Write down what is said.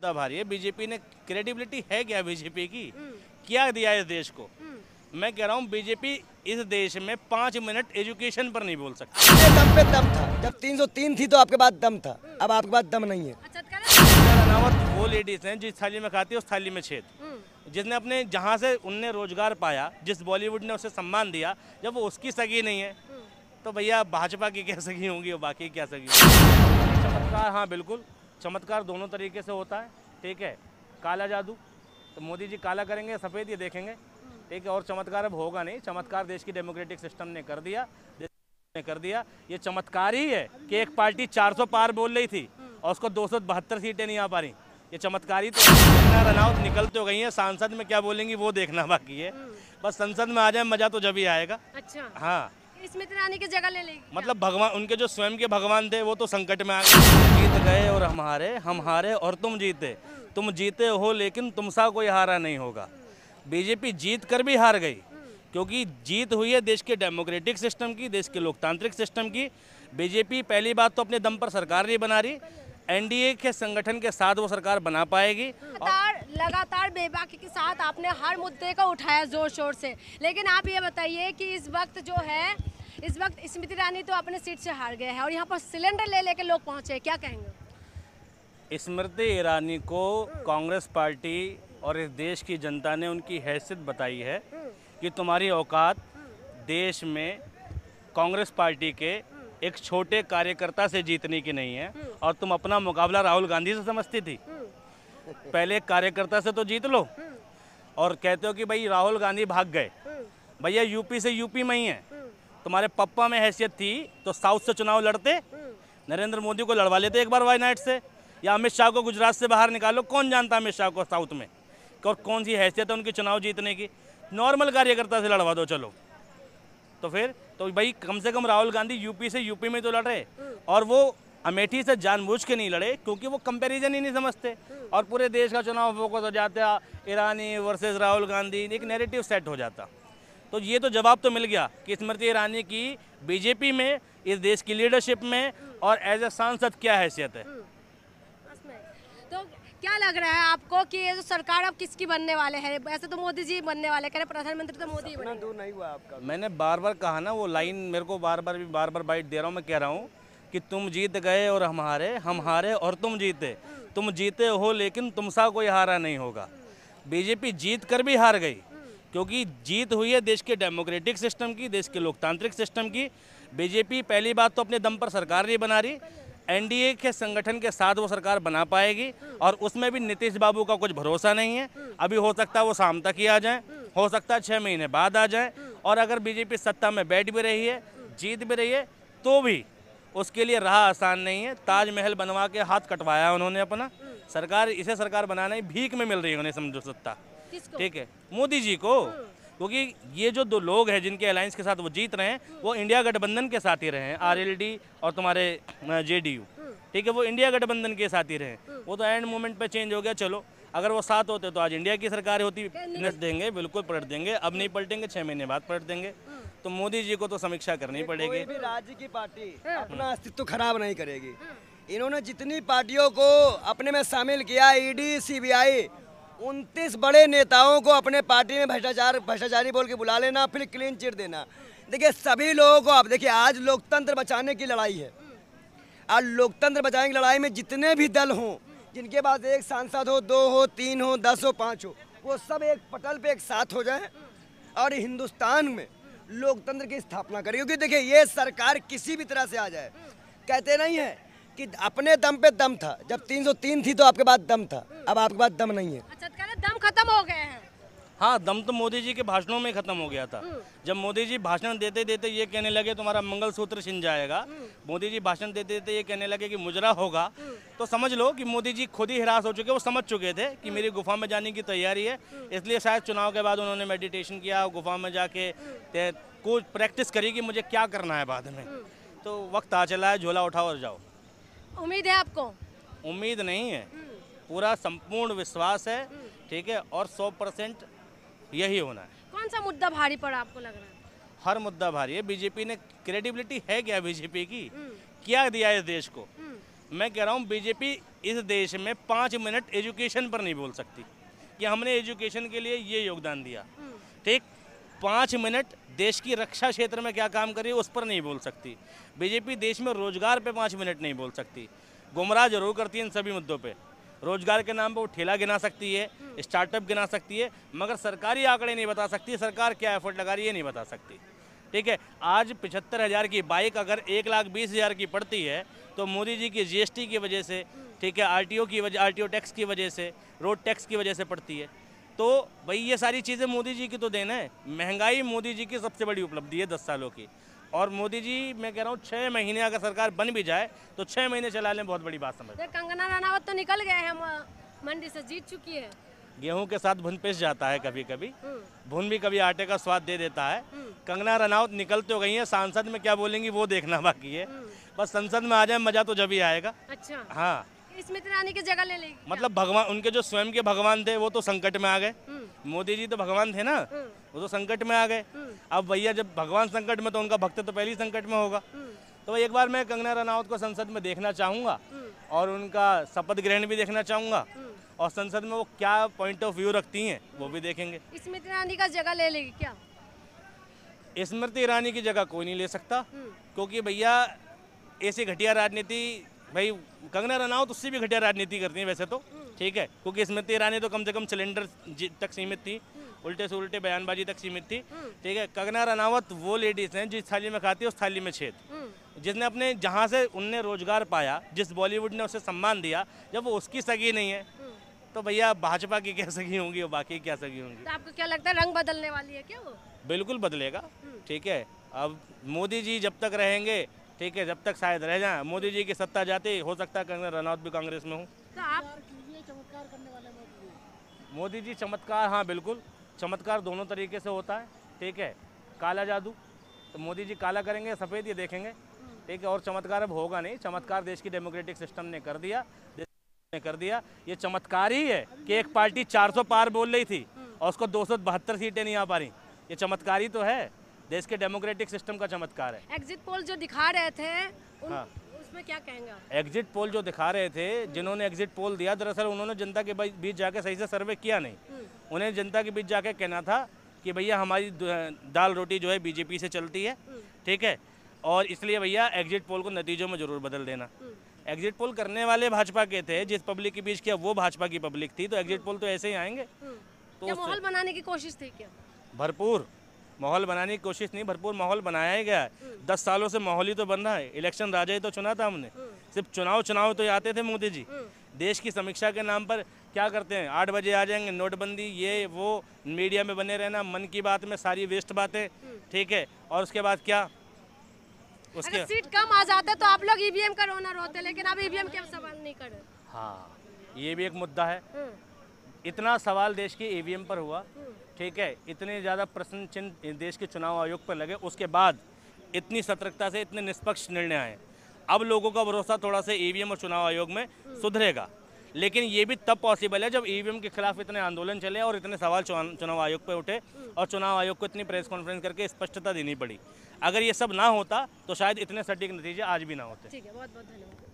मुद्दा भारी है। बीजेपी ने क्रेडिबिलिटी है क्या बीजेपी की? क्या दिया इस देश को? मैं कह रहा हूँ बीजेपी इस देश में 5 मिनट एजुकेशन पर नहीं बोल सकती। दम पे दम था, जब 303 थी तो आपके पास दम था, अब आपके पास दम नहीं है। रनावत वो लेडीज हैं जिस थाली में खाती है उस थाली में छेद, जिसने अपने जहाँ से उनने रोजगार पाया, जिस बॉलीवुड ने उसे सम्मान दिया, जब वो उसकी सगी नहीं है तो भैया भाजपा की क्या सगी होंगी और बाकी क्या सगी होंगी? चमत्कार, हाँ बिल्कुल चमत्कार दोनों तरीके से होता है। ठीक है, काला जादू तो मोदी जी काला करेंगे सफ़ेद ये देखेंगे। ठीक है, और चमत्कार अब होगा नहीं। चमत्कार देश की डेमोक्रेटिक सिस्टम ने कर दिया, ये चमत्कार ही है कि एक पार्टी 400 पार बोल रही थी और उसको 272 सीटें नहीं आ पा रही। ये चमत्कारी तो कंगना रनावत निकल तो गई है, सांसद में क्या बोलेंगी वो देखना बाकी है। बस संसद में आ जाए मजा तो जब ही आएगा। अच्छा, हाँ, स्मृति ईरानी की जगह ले लेगी मतलब भगवान, उनके जो स्वयं के भगवान थे वो तो संकट में आ गए। जीत गए और हम हारे और तुम जीते। तुम जीते हो लेकिन तुमसा कोई हारा नहीं होगा। बीजेपी जीत कर भी हार गई, क्योंकि जीत हुई है देश के डेमोक्रेटिक सिस्टम की, देश के लोकतांत्रिक सिस्टम की। बीजेपी पहली बात तो अपने दम पर सरकार नहीं बना रही, एनडीए के संगठन के साथ वो सरकार बना पाएगी। लगातार बेबाकी के साथ आपने हर मुद्दे को उठाया जोर शोर से, लेकिन आप ये बताइए कि इस वक्त स्मृति ईरानी तो अपने सीट से हार गए हैं और यहाँ पर सिलेंडर ले लेके लोग पहुंचे, क्या कहेंगे? स्मृति ईरानी को कांग्रेस पार्टी और इस देश की जनता ने उनकी हैसियत बताई है कि तुम्हारी औकात देश में कांग्रेस पार्टी के एक छोटे कार्यकर्ता से जीतने की नहीं है, और तुम अपना मुकाबला राहुल गांधी से समझती थी। पहले एक कार्यकर्ता से तो जीत लो, और कहते हो कि भाई राहुल गांधी भाग गए। भैया यूपी से यूपी में ही है। तुम्हारे पप्पा में हैसियत थी तो साउथ से चुनाव लड़ते, नरेंद्र मोदी को लड़वा लेते एक बार वायनाड से, या अमित शाह को गुजरात से बाहर निकालो। कौन जानता अमित शाह को साउथ में, और कौन सी हैसियत है उनकी चुनाव जीतने की? नॉर्मल कार्यकर्ता से लड़वा दो चलो। तो फिर तो भाई कम से कम राहुल गांधी यूपी से यूपी में तो लड़ रहे, और वो अमेठी से जानबूझ के नहीं लड़े क्योंकि वो कंपैरिजन ही नहीं समझते, और पूरे देश का चुनाव फोकस हो जाता ईरानी वर्सेस राहुल गांधी, एक नैरेटिव सेट हो जाता। तो ये तो जवाब तो मिल गया कि स्मृति ईरानी की बीजेपी में, इस देश की लीडरशिप में और एज ए सांसद क्या हैसियत है। तो क्या लग रहा है आपको कि ये जो सरकार अब किसकी बनने वाले हैं? ऐसे तो मोदी जी बनने वाले, कह रहे प्रधानमंत्री तो मोदी बने। दूर नहीं हुआ आपका। मैंने बार बार कहा ना, वो लाइन मेरे को बार बार बाइट दे रहा हूँ। मैं कह रहा हूँ कि तुम जीत गए और हम हारे और तुम जीते। तुम जीते हो लेकिन तुमसा कोई हारा नहीं होगा। बीजेपी जीत कर भी हार गई, क्योंकि जीत हुई है देश के डेमोक्रेटिक सिस्टम की, देश के लोकतांत्रिक सिस्टम की। बीजेपी पहली बात तो अपने दम पर सरकार नहीं बना रही, एनडीए के संगठन के साथ वो सरकार बना पाएगी, और उसमें भी नीतीश बाबू का कुछ भरोसा नहीं है। अभी हो सकता है वो शाम तक ही आ जाए, हो सकता है 6 महीने बाद आ जाए, और अगर बीजेपी सत्ता में बैठ भी रही है, जीत भी रही है, तो भी उसके लिए राह आसान नहीं है। ताजमहल बनवा के हाथ कटवाया उन्होंने अपना। सरकार, इसे सरकार बनाना ही भीख में मिल रही है उन्हें, समझो सत्ता। ठीक है, मोदी जी को, क्योंकि ये जो 2 लोग हैं जिनके अलायंस के साथ वो जीत रहे हैं, वो इंडिया गठबंधन के साथ ही रहे हैं, आरएलडी और तुम्हारे जेडीयू। ठीक है, वो इंडिया गठबंधन के साथ ही रहे। वो तो एंड मोमेंट पे चेंज हो गया। चलो, अगर वो साथ होते तो आज इंडिया की सरकार होती। पलट देंगे, बिल्कुल पलट देंगे। अब नहीं पलटेंगे, 6 महीने बाद पलट देंगे। तो मोदी जी को तो समीक्षा करनी पड़ेगी। कोई भी राज्य की पार्टी अपना अस्तित्व खराब नहीं करेगी। इन्होंने जितनी पार्टियों को अपने में शामिल किया, ईडी, सीबीआई, 29 बड़े नेताओं को अपने पार्टी में भ्रष्टाचारी बोल के बुला लेना, फिर क्लीन चिट देना। देखिए, सभी लोगों को, अब देखिए आज लोकतंत्र बचाने की लड़ाई है। आज लोकतंत्र बचाने की लड़ाई में जितने भी दल हों, जिनके पास एक सांसद हो, 2 हो, 3 हो, 10 हो, 5 हो, वो सब एक पटल पे एक साथ हो जाए और हिंदुस्तान में लोकतंत्र की स्थापना करें। क्योंकि देखिए, ये सरकार किसी भी तरह से आ जाए, कहते नहीं है कि अपने दम पे दम था, जब 303 थी तो आपके पास दम था, अब आपके पास दम नहीं है। अच्छा, दम खत्म हो गए हैं। हाँ, दम तो मोदी जी के भाषणों में खत्म हो गया था। जब मोदी जी भाषण देते देते ये कहने लगे तुम्हारा मंगलसूत्र छिन जाएगा, मोदी जी भाषण देते देते ये कहने लगे कि मुजरा होगा, तो समझ लो कि मोदी जी खुद ही हिरास हो चुके। वो समझ चुके थे कि मेरी गुफा में जाने की तैयारी है, इसलिए शायद चुनाव के बाद उन्होंने मेडिटेशन किया, गुफा में जाके कुछ प्रैक्टिस करी कि मुझे क्या करना है बाद में। तो वक्त आ चला है, झोला उठाओ और जाओ। उम्मीद है आपको? उम्मीद नहीं है, पूरा संपूर्ण विश्वास है। ठीक है, और 100% यही होना है। कौन सा मुद्दा भारी पड़ा आपको लग रहा है? हर मुद्दा भारी है। बीजेपी ने क्रेडिबिलिटी है क्या बीजेपी की? क्या दिया इस देश को? मैं कह रहा हूँ बीजेपी इस देश में 5 मिनट एजुकेशन पर नहीं बोल सकती कि हमने एजुकेशन के लिए ये योगदान दिया, ठीक। 5 मिनट देश की रक्षा क्षेत्र में क्या काम करी उस पर नहीं बोल सकती। बीजेपी देश में रोजगार पे 5 मिनट नहीं बोल सकती। गुमराह जरूर करती है इन सभी मुद्दों पे। रोजगार के नाम पर वो ठेला गिना सकती है, स्टार्टअप गिना सकती है, मगर सरकारी आंकड़े नहीं बता सकती, सरकार क्या एफर्ट लगा रही है नहीं बता सकती, ठीक है। आज 75,000 की बाइक अगर 1,20,000 की पड़ती है तो मोदी जी की GST की वजह से, ठीक है, RTO टैक्स की वजह से, रोड टैक्स की वजह से पड़ती है। तो भाई ये सारी चीज़ें मोदी जी की तो देन है। महंगाई मोदी जी की सबसे बड़ी उपलब्धि है 10 सालों की। और मोदी जी, मैं कह रहा हूँ 6 महीने अगर सरकार बन भी जाए तो 6 महीने चला लें, बहुत बड़ी बात समझ। कंगना रनावत तो निकल गए हैं मंडी से, जीत चुकी है। गेहूं के साथ भुन पिस जाता है कभी कभी, भुन भी कभी आटे का स्वाद दे देता है। कंगना रनावत निकल तो गई है, सांसद में क्या बोलेंगी वो देखना बाकी है। बस संसद में आ जाए मजा तो जब ही आएगा। अच्छा, हाँ, स्मृति ईरानी की जगह ले लेगी मतलब भगवान, उनके जो स्वयं के भगवान थे वो तो संकट में आ गए। मोदी जी तो भगवान थे ना, वो तो संकट में आ गए। अब भैया जब भगवान संकट में तो उनका भक्त तो पहले ही संकट में होगा। तो एक बार मैं कंगना रनावत को संसद में देखना चाहूँगा और उनका शपथ ग्रहण भी देखना चाहूँगा, और संसद में वो क्या पॉइंट ऑफ व्यू रखती हैं वो भी देखेंगे। स्मृति ईरानी का जगह ले लेगी क्या? स्मृति ईरानी की जगह कोई नहीं ले सकता, क्योंकि भैया ऐसी घटिया राजनीति, भाई कंगना रनावत उससे भी घटिया राजनीति करती है वैसे तो, ठीक है, क्योंकि स्मृति ईरानी तो कम से कम सिलेंडर तक सीमित थी, उल्टे से उल्टे बयानबाजी तक सीमित थी, ठीक है। कंगना रनावत वो लेडीज हैं जिस थाली में खाती है उस थाली में छेद, जिसने अपने जहाँ से उनने रोजगार पाया, जिस बॉलीवुड ने उसे सम्मान दिया, जब वो उसकी सगी नहीं है तो भैया भाजपा की क्या सगी होंगी और बाकी क्या सगी होंगी। तो आपको क्या लगता है रंग बदलने वाली है क्या वो? बिल्कुल बदलेगा, ठीक है। अब मोदी जी जब तक रहेंगे, ठीक है, जब तक शायद रह जाएं, मोदी जी की सत्ता जाती हो सकता है कंगना रनावत भी कांग्रेस में हो। तो आप चमत्कार करने वाले मोदी जी चमत्कार, हाँ बिल्कुल, चमत्कार दोनों तरीके से होता है, ठीक है। काला जादू तो मोदी जी काला करेंगे, सफ़ेद ये देखेंगे, ठीक है। और चमत्कार अब होगा नहीं, चमत्कार देश की डेमोक्रेटिक सिस्टम ने कर दिया, ये चमत्कार ही है कि एक पार्टी 400 पार बोल रही थी और उसको 272 सीटें नहीं आ पा रही। ये चमत्कार ही तो है, देश के डेमोक्रेटिक सिस्टम का चमत्कार है। एग्जिट पोल जो दिखा रहे थे हाँ, उसमें क्या कहेंगे? एग्जिट पोल जो दिखा रहे थे, जिन्होंने एग्जिट पोल दिया, दरअसल उन्होंने जनता के बीच जाके सही से सर्वे किया नहीं। उन्हें जनता के बीच जाके कहना था कि भैया हमारी दाल रोटी जो है बीजेपी से चलती है, ठीक है, और इसलिए भैया एग्जिट पोल को नतीजों में जरूर बदल देना। एग्जिट पोल करने वाले भाजपा के थे, जिस पब्लिक के बीच किया वो भाजपा की पब्लिक थी, तो एग्जिट पोल तो ऐसे ही आएंगे। तो क्या माहौल बनाने की कोशिश थी क्या? भरपूर माहौल बनाने की कोशिश नहीं, भरपूर माहौल बनाया ही गया है। 10 सालों से माहौल ही तो बन रहा है। इलेक्शन राजा ही तो चुना था हमने, सिर्फ चुनाव तो आते थे मोदी जी। देश की समीक्षा के नाम पर क्या करते हैं, 8 बजे आ जाएंगे, नोटबंदी, ये वो, मीडिया में बने रहना, मन की बात में सारी वेस्ट बातें, ठीक है। और उसके बाद क्या, उसके अगर सीट कम आ जाता तो आप लोग ईवीएम का रोना रोते, लेकिन अब ईवीएम के सवाल नहीं कर रहे। हाँ, ये भी एक मुद्दा है। इतना सवाल देश के ईवीएम पर हुआ, ठीक है, इतने ज़्यादा प्रश्न चिन्ह देश के चुनाव आयोग पर लगे, उसके बाद इतनी सतर्कता से इतने निष्पक्ष निर्णय आए। अब लोगों का भरोसा थोड़ा सा ईवीएम और चुनाव आयोग में सुधरेगा, लेकिन ये भी तब पॉसिबल है जब ईवीएम के खिलाफ इतने आंदोलन चले और इतने सवाल चुनाव आयोग पर उठे और चुनाव आयोग को इतनी प्रेस कॉन्फ्रेंस करके स्पष्टता देनी पड़ी। अगर ये सब ना होता तो शायद इतने सटीक नतीजे आज भी ना होते। ठीक है, बहुत बहुत धन्यवाद।